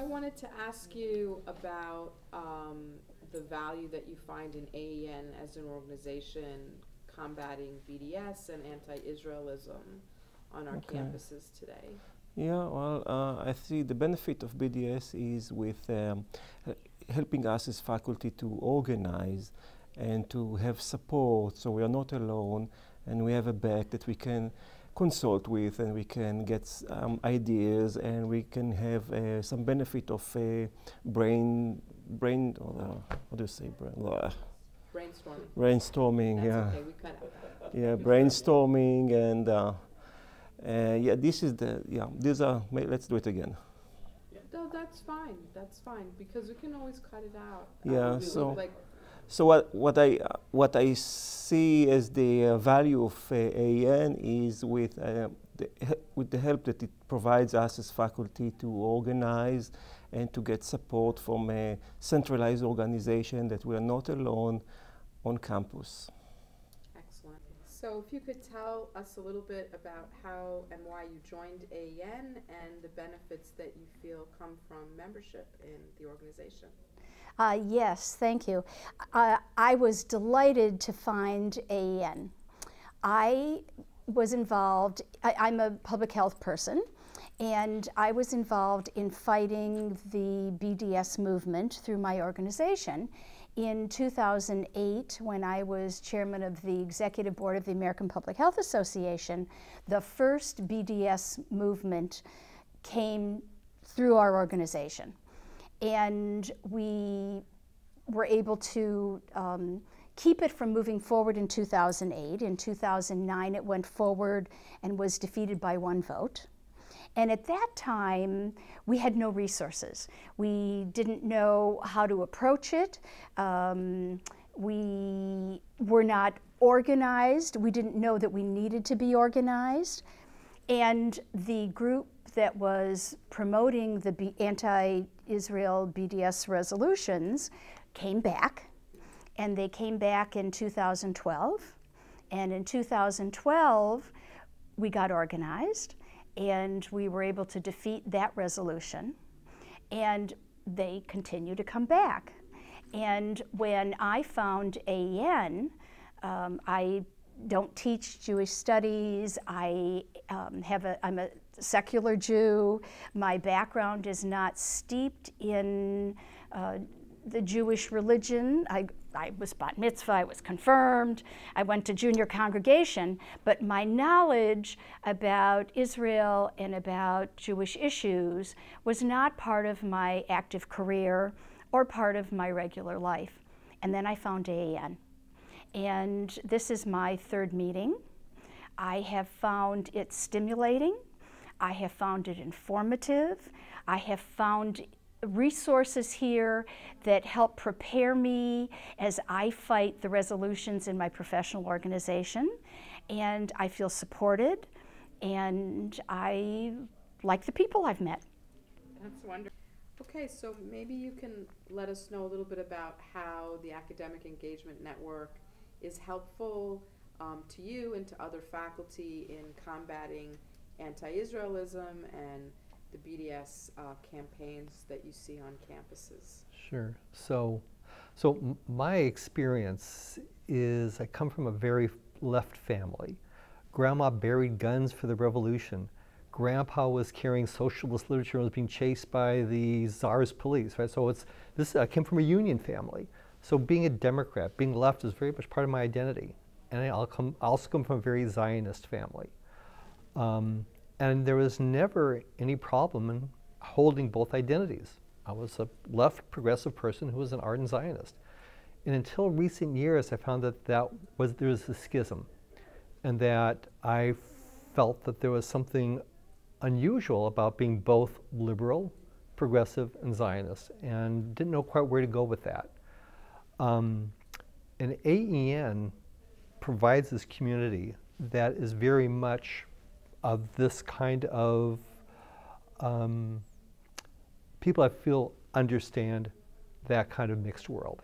wanted to ask you about the value that you find in AEN as an organization combating BDS and anti-Israelism on our campuses today. Yeah, well, I see the benefit of BDS is with helping us as faculty to organize and to have support, so we are not alone, and we have a back that we can consult with, and we can get ideas, and we can have some benefit of brain, what do you say, Brainstorming. Brainstorming, That's yeah. okay, we cut out that. Yeah, brainstorming, and yeah, this is the, yeah, these are, let's do it again. No, that's fine, because we can always cut it out. Yeah, so what I see as the value of AEN is with the help that it provides us as faculty to organize and to get support from a centralized organization, that we are not alone on campus. Excellent. So if you could tell us a little bit about how and why you joined AEN and the benefits that you feel come from membership in the organization. Yes, thank you. I was delighted to find AEN. I was involved, I'm a public health person, and I was involved in fighting the BDS movement through my organization. In 2008, when I was chairman of the executive board of the American Public Health Association, the first BDS movement came through our organization. And we were able to keep it from moving forward in 2008. In 2009, it went forward and was defeated by 1 vote. And at that time, we had no resources. We didn't know how to approach it. We were not organized. We didn't know that we needed to be organized. And the group that was promoting the anti-Israel BDS resolutions came back, and they came back in 2012. And in 2012, we got organized, and we were able to defeat that resolution, and they continue to come back. And when I found AEN, I don't teach Jewish studies. I'm a secular Jew. My background is not steeped in the Jewish religion. I was bat mitzvah, I was confirmed, I went to junior congregation, but my knowledge about Israel and about Jewish issues was not part of my active career or part of my regular life. And then I found AEN. And this is my 3rd meeting. I have found it stimulating. I have found it informative. I have found resources here that help prepare me as I fight the resolutions in my professional organization. And I feel supported, and I like the people I've met. That's wonderful. Okay, so maybe you can let us know a little bit about how the Academic Engagement Network is helpful to you and to other faculty in combating anti-Israelism and the BDS campaigns that you see on campuses. Sure. So my experience is I come from a very left family. Grandma buried guns for the revolution. Grandpa was carrying socialist literature and was being chased by the Tsar's police, right? So I came from a union family. So being a Democrat, being left is very much part of my identity. And I also come from a very Zionist family. And there was never any problem in holding both identities. I was a left progressive person who was an ardent Zionist. And until recent years, I found that there was a schism, and that I felt that there was something unusual about being both liberal, progressive, and Zionist, and didn't know quite where to go with that. And AEN provides this community that is very much of this kind of people I feel understand that kind of mixed world.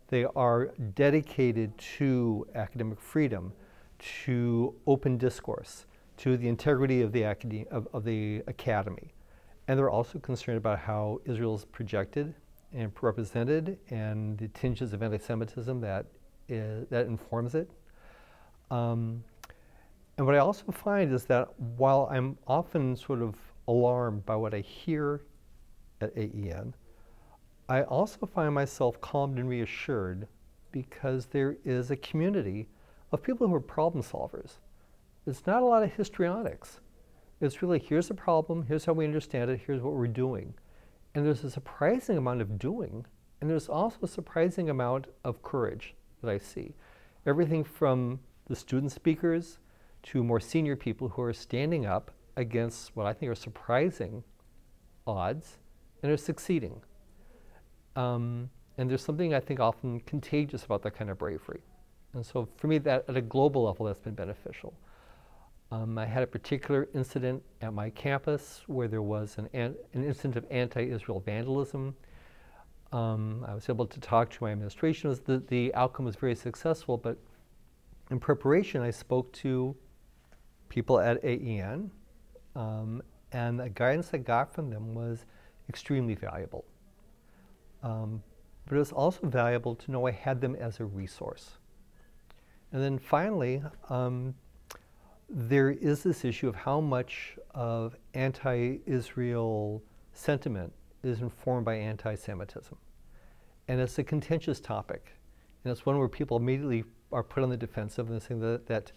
They are dedicated to academic freedom, to open discourse, to the integrity of the academy, And they're also concerned about how Israel's projected and represented and the tinges of anti-Semitism that informs it. And what I also find is that while I'm often sort of alarmed by what I hear at AEN, I also find myself calmed and reassured because there is a community of people who are problem solvers. It's not a lot of histrionics. It's really, here's the problem, here's how we understand it, here's what we're doing. And there's a surprising amount of doing, and there's also a surprising amount of courage that I see. Everything from the student speakers to more senior people who are standing up against what I think are surprising odds and are succeeding. And there's something I think often contagious about that kind of bravery. And so for me, that at a global level, that's been beneficial. I had a particular incident at my campus where there was an incident of anti-Israel vandalism. I was able to talk to my administration. The outcome was very successful, but in preparation, I spoke to people at AEN, and the guidance I got from them was extremely valuable. But it was also valuable to know I had them as a resource. And then finally, there is this issue of how much of anti-Israel sentiment is informed by anti-Semitism. And it's a contentious topic. And it's one where people immediately are put on the defensive and saying that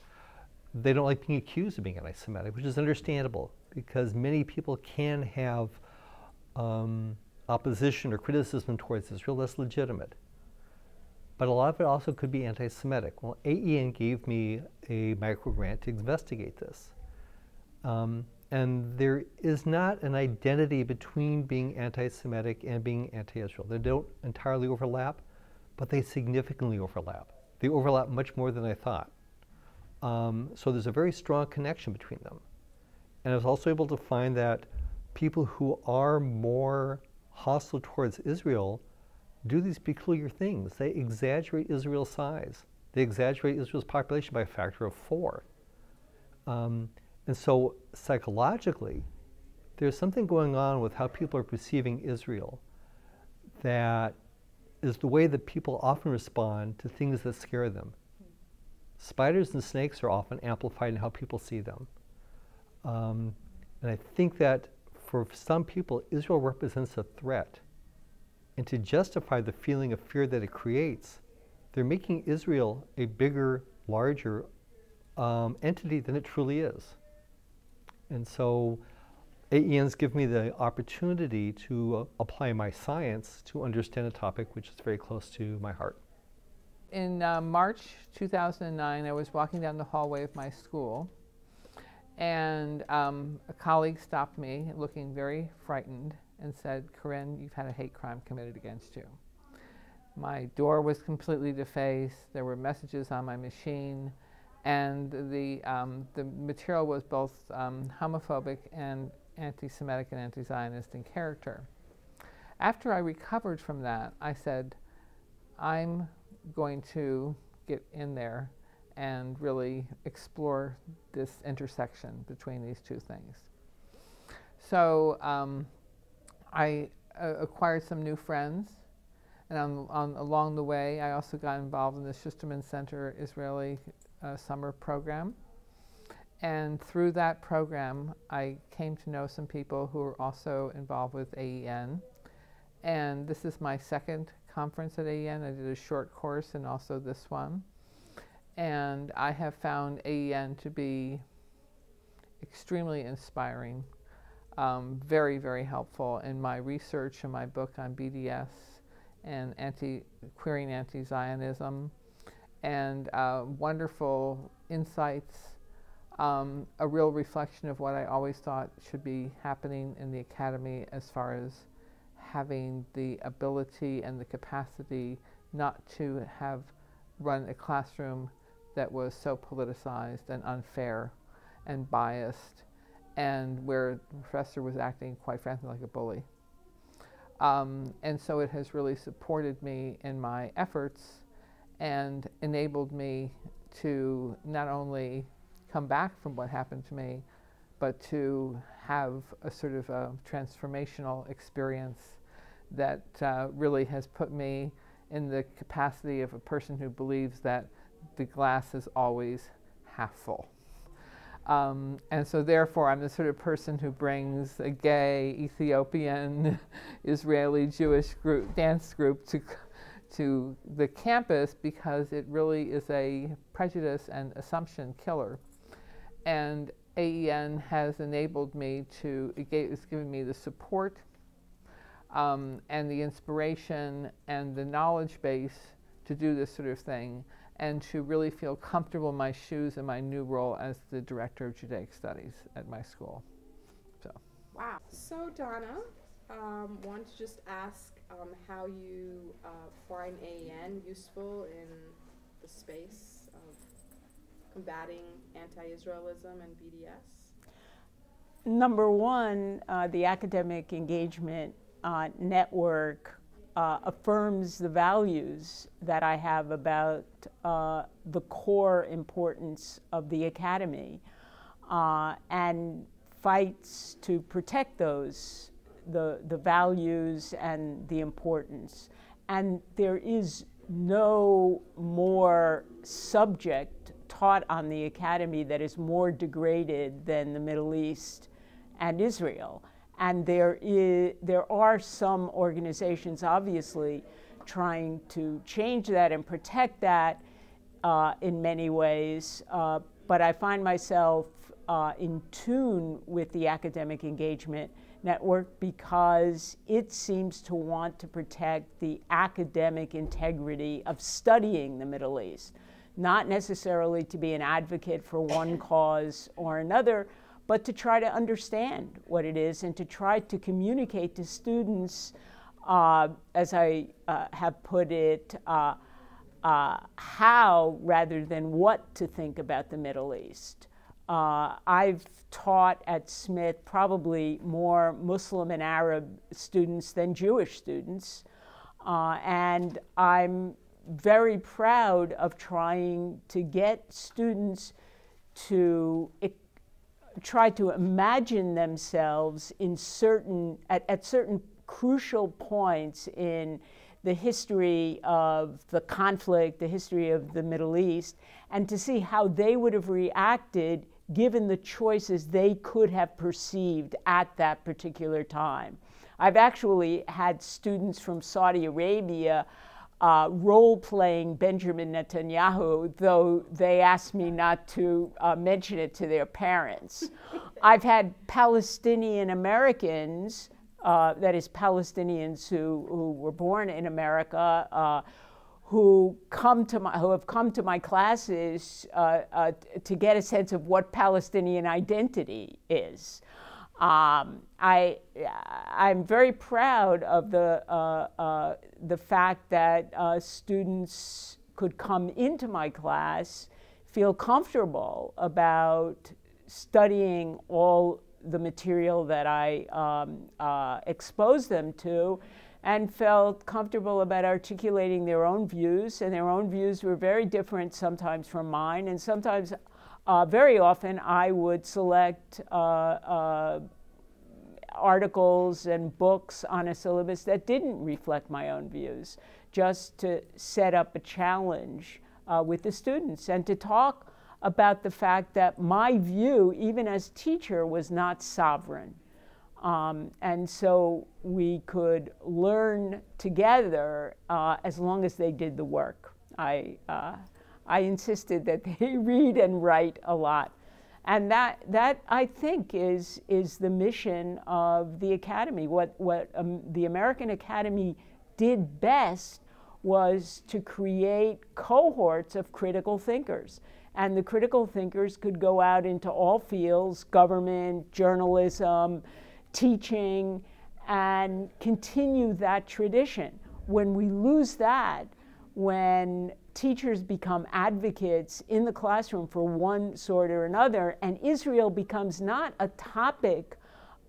they don't like being accused of being anti-Semitic, which is understandable because many people can have opposition or criticism towards Israel that's legitimate. But a lot of it also could be anti-Semitic. Well, AEN gave me a micro grant to investigate this. And there is not an identity between being anti-Semitic and being anti-Israel. They don't entirely overlap, but they significantly overlap. They overlap much more than I thought. So there's a very strong connection between them. And I was also able to find that people who are more hostile towards Israel do these peculiar things. They exaggerate Israel's size. They exaggerate Israel's population by a factor of 4. And so psychologically, there's something going on with how people are perceiving Israel that is the way that people often respond to things that scare them. Spiders and snakes are often amplified in how people see them. And I think that for some people, Israel represents a threat. And to justify the feeling of fear that it creates, they're making Israel a bigger, larger entity than it truly is. And so AEN's given me the opportunity to apply my science to understand a topic which is very close to my heart. In March 2009, I was walking down the hallway of my school, and a colleague stopped me looking very frightened and said, "Corinne, you've had a hate crime committed against you." My door was completely defaced. There were messages on my machine, and the material was both homophobic and anti-Semitic and anti-Zionist in character. After I recovered from that, I said, I'm going to get in there and really explore this intersection between these two things. So I acquired some new friends, and along the way I also got involved in the Schusterman Center Israeli summer program. And through that program I came to know some people who are also involved with AEN. And this is my second conference at AEN. I did a short course and also this one. And I have found AEN to be extremely inspiring, very, very helpful in my research and my book on BDS and queering anti-Zionism, and wonderful insights, a real reflection of what I always thought should be happening in the academy as far as having the ability and the capacity not to have run a classroom that was so politicized and unfair and biased, and where the professor was acting, quite frankly, like a bully. And so it has really supported me in my efforts and enabled me to not only come back from what happened to me, but to have a sort of a transformational experience that really has put me in the capacity of a person who believes that the glass is always half full. And so therefore I'm the sort of person who brings a gay Ethiopian Israeli Jewish dance group to the campus, because it really is a prejudice and assumption killer. And AEN has enabled me it's given me the support and the inspiration and the knowledge base to do this sort of thing, and to really feel comfortable in my shoes in my new role as the Director of Judaic Studies at my school. So. Wow. So Donna, wanted to just ask how you find AEN useful in the space of combating anti-Israelism and BDS? Number one, the academic engagement network affirms the values that I have about the core importance of the academy, and fights to protect those, the values and the importance. And there is no more subject taught on the academy that is more degraded than the Middle East and Israel. And there are some organizations, obviously, trying to change that and protect that in many ways. But I find myself in tune with the academic engagement network because it seems to want to protect the academic integrity of studying the Middle East, not necessarily to be an advocate for one cause or another, but to try to understand what it is and to try to communicate to students, as I have put it, how rather than what to think about the Middle East. I've taught at Smith probably more Muslim and Arab students than Jewish students, and I'm very proud of trying to get students to try to imagine themselves in at certain crucial points in the history of the conflict, the history of the Middle East, and to see how they would have reacted given the choices they could have perceived at that particular time. I've actually had students from Saudi Arabia role-playing Benjamin Netanyahu, though they asked me not to mention it to their parents. I've had Palestinian Americans, that is Palestinians who were born in America, who have come to my classes to get a sense of what Palestinian identity is. I'm very proud of the fact that students could come into my class, feel comfortable about studying all the material that I exposed them to, and felt comfortable about articulating their own views, and their own views were very different sometimes from mine, and sometimes, very often, I would select articles and books on a syllabus that didn't reflect my own views, just to set up a challenge with the students and to talk about the fact that my view, even as teacher, was not sovereign. And so we could learn together as long as they did the work. I insisted that they read and write a lot. And that I think is the mission of the Academy. What the American Academy did best was to create cohorts of critical thinkers. And the critical thinkers could go out into all fields, government, journalism, teaching, and continue that tradition. When we lose that, when teachers become advocates in the classroom for one sort or another, and Israel becomes not a topic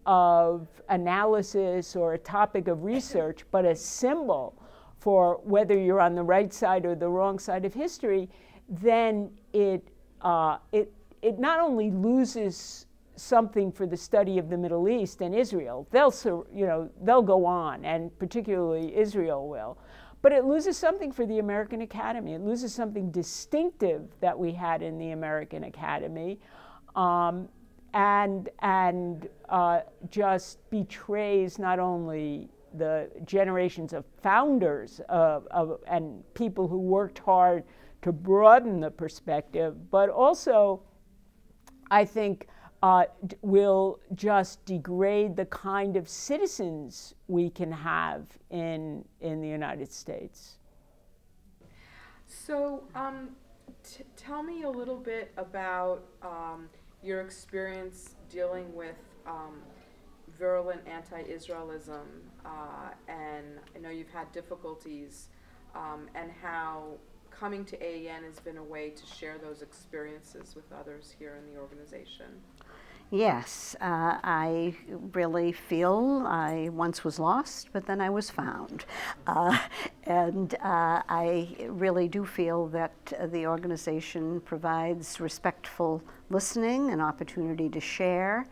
of analysis or a topic of research, but a symbol for whether you're on the right side or the wrong side of history, then it not only loses something for the study of the Middle East and Israel. They'll go on, and particularly Israel will. But it loses something for the American Academy. It loses something distinctive that we had in the American Academy, and just betrays not only the generations of founders and people who worked hard to broaden the perspective, but also, I think, will just degrade the kind of citizens we can have in the United States. So tell me a little bit about your experience dealing with virulent anti-Israelism, and I know you've had difficulties, and how coming to AEN has been a way to share those experiences with others here in the organization. Yes, I really feel I once was lost, but then I was found. And I really do feel that the organization provides respectful listening and opportunity to share.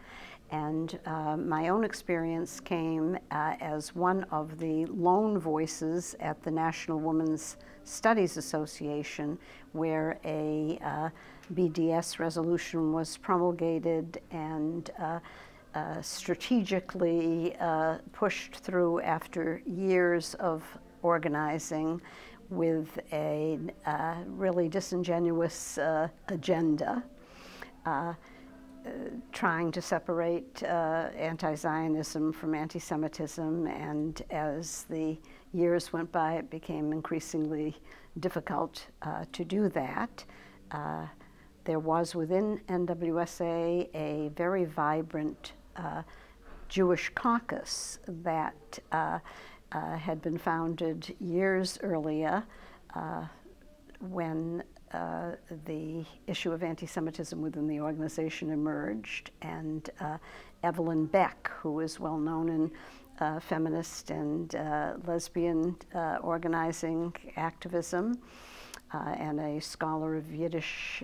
And my own experience came as one of the lone voices at the National Women's Studies Association, where a BDS resolution was promulgated and strategically pushed through after years of organizing with a really disingenuous agenda. Trying to separate anti-Zionism from anti-Semitism, and as the years went by, it became increasingly difficult to do that. There was within NWSA a very vibrant Jewish caucus that had been founded years earlier when the issue of anti-Semitism within the organization emerged, and Evelyn Beck, who is well known in feminist and lesbian organizing activism, and a scholar of Yiddish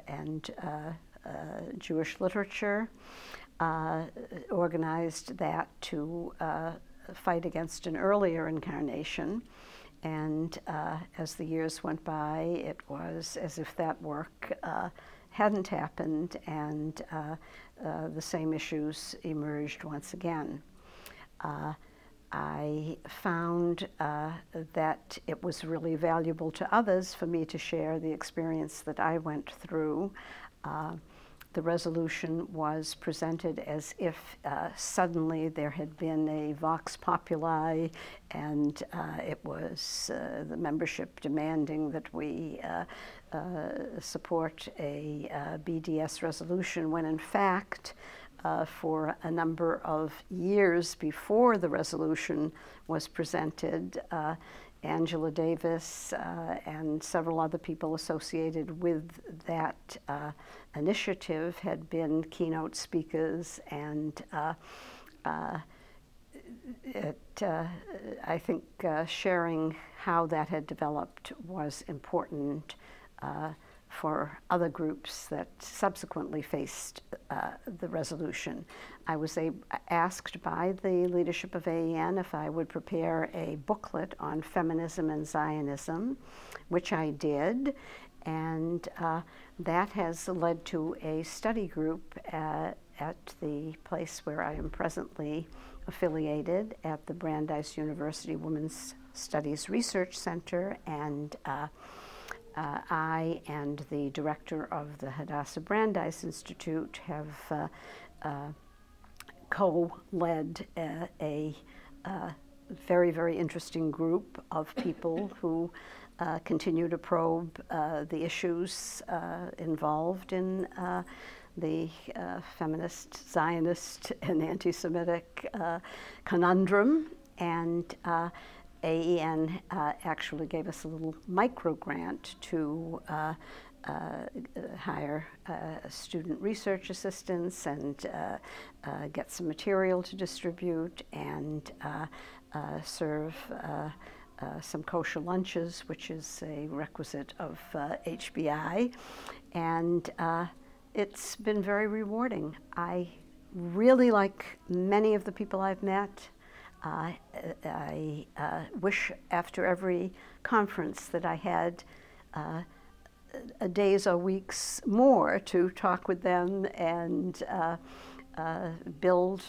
and Jewish literature, organized that to fight against an earlier incarnation. And as the years went by, it was as if that work hadn't happened, and the same issues emerged once again. I found that it was really valuable to others for me to share the experience that I went through. The resolution was presented as if suddenly there had been a vox populi, and it was the membership demanding that we support a BDS resolution, when in fact, for a number of years before the resolution was presented, Angela Davis and several other people associated with that initiative had been keynote speakers, and I think sharing how that had developed was important for other groups that subsequently faced the resolution. I was asked by the leadership of AEN if I would prepare a booklet on feminism and Zionism, which I did, and that has led to a study group at the place where I am presently affiliated, at the Brandeis University Women's Studies Research Center, and I and the director of the Hadassah Brandeis Institute have co-led a very, very interesting group of people who continue to probe the issues involved in the feminist, Zionist, and anti-Semitic conundrum. And AEN actually gave us a little micro grant to hire student research assistants and get some material to distribute, and serve some kosher lunches, which is a requisite of HBI. And it's been very rewarding. I really like many of the people I've met. I wish after every conference that I had days or weeks more to talk with them and build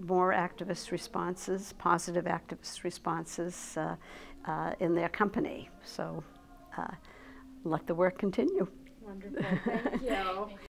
more activist responses, positive activist responses in their company. So let the work continue. Wonderful, thank you.